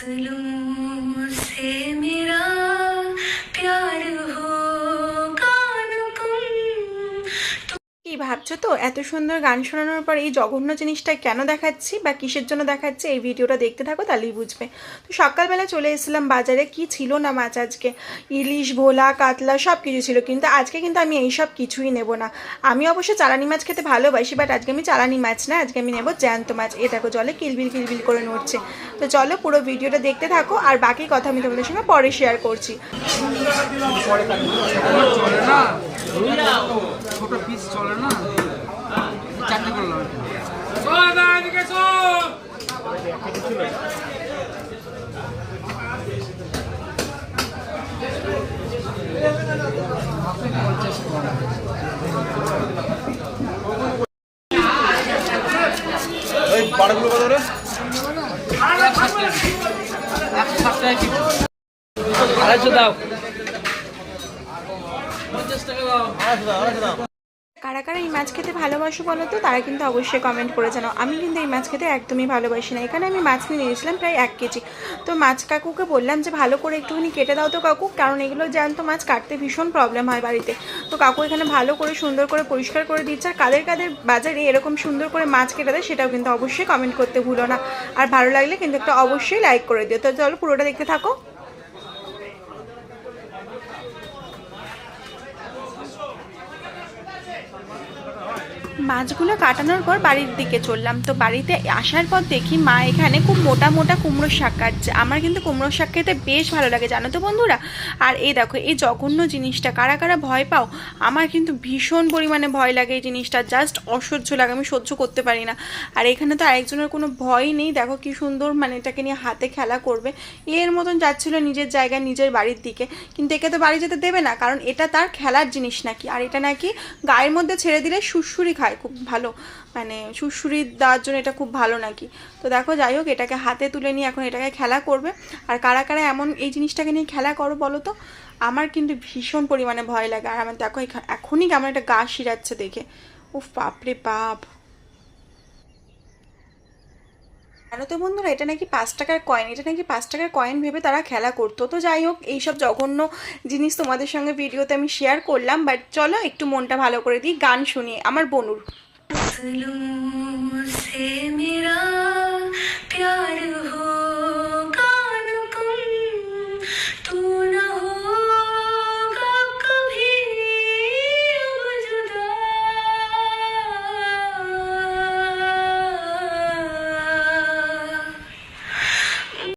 फसलों से मेरा प्यार होगा न कम। কি ভাবছো তো এত সুন্দর গান শোনানোর পর এই জঘন্য জিনিসটা কেন দেখাচ্ছি বা কিসের জন্য দেখাচ্ছি, এই ভিডিওটা দেখতে থাকো তাহলেই বুঝবে। তো সকালবেলা চলে এসেছিলাম বাজারে, কি ছিল না মাছ আজকে, ইলিশ, ভোলা, কাতলা সব কিছু ছিল, কিন্তু আজকে কিন্তু আমি এই সব কিছুই নেব না। আমি অবশ্য চালানি মাছ খেতে ভালোবাসি, বাট আজকে আমি চালানি মাছ না, আজকে আমি নেব জ্যান্ত মাছ। এ দেখো জলে কিলবিল কিলবিল করে নড়ছে। তো চলো পুরো ভিডিওটা দেখতে থাকো, আর বাকি কথা আমি তোমাদের সঙ্গে পরে শেয়ার করছি। ছোট পিস চলে না, চারটে করলাম। আড়াইশো দাও, 50 টাকা দাও, 250 দাও। কারা কারা এই মাছ খেতে ভালোবাসো বলো তো, তারা কিন্তু অবশ্যই কমেন্ট করে জানাও। আমি কিন্তু এই মাছ খেতে একদমই ভালোবাসি না। এখানে আমি মাছ নিয়ে নিয়েছিলাম প্রায় 1 কেজি। তো মাছ কাকুকে বললাম যে ভালো করে একটুখানি কেটে দাও তো কাকু, কারণ এগুলো জ্যান্ত মাছ কাটতে ভীষণ প্রবলেম হয় বাড়িতে। তো কাকু এখানে ভালো করে সুন্দর করে পরিষ্কার করে দিচ্ছে। আর কাদের কাদের বাজারে এরকম সুন্দর করে মাছ কেটে দেয় সেটাও কিন্তু অবশ্যই কমেন্ট করতে ভুলো না। আর ভালো লাগলে কিন্তু একটা অবশ্যই লাইক করে দিও। তো চলো পুরোটা দেখতে থাকো। মাছগুলো কাটানোর পর বাড়ির দিকে চললাম। তো বাড়িতে আসার পর দেখি মা এখানে খুব মোটা মোটা কুমড়োর শাক কাটছে। আমার কিন্তু কুমড়োর শাক খেতে বেশ ভালো লাগে জানো তো বন্ধুরা। আর এই দেখো এই জঘন্য জিনিসটা কারা কারা ভয় পাও, আমার কিন্তু ভীষণ পরিমাণে ভয় লাগে এই জিনিসটা, জাস্ট অসহ্য লাগে, আমি সহ্য করতে পারি না। আর এখানে তো আরেকজনের কোনো ভয় নেই, দেখো কি সুন্দর মানে এটাকে নিয়ে হাতে খেলা করবে এর মতন যাচ্ছিলো নিজের জায়গায় নিজের বাড়ির দিকে। কিন্তু একে তো বাড়ি যেতে দেবে না, কারণ এটা তার খেলার জিনিস নাকি। আর এটা নাকি গায়ের মধ্যে ছেড়ে দিলে সুড়সুড়ি খায়, খুব ভালো, মানে সুড়সুড়ি দেওয়ার জন্য এটা খুব ভালো নাকি। তো দেখো যাই হোক এটাকে হাতে তুলে নিয়ে এখন এটাকে খেলা করবে। আর কারা কারা এমন এই জিনিসটাকে নিয়ে খেলা করো বলো তো, আমার কিন্তু ভীষণ পরিমাণে ভয় লাগে। আর আমার দেখো এখনই কেমন একটা গা শিরাচ্ছে দেখে, উফ বাপরে বাপ। জানো তো বন্ধুরা এটা নাকি 5 টাকার কয়েন, এটা নাকি 5 টাকার কয়েন ভেবে তারা খেলা করতো। তো যাই হোক এইসব জঘন্য জিনিস তোমাদের সঙ্গে ভিডিওতে আমি শেয়ার করলাম। বাট চলো একটু মনটা ভালো করে দিই, গান শুনিয়ে আমার বনুর। फसलों से मेरा प्यार हो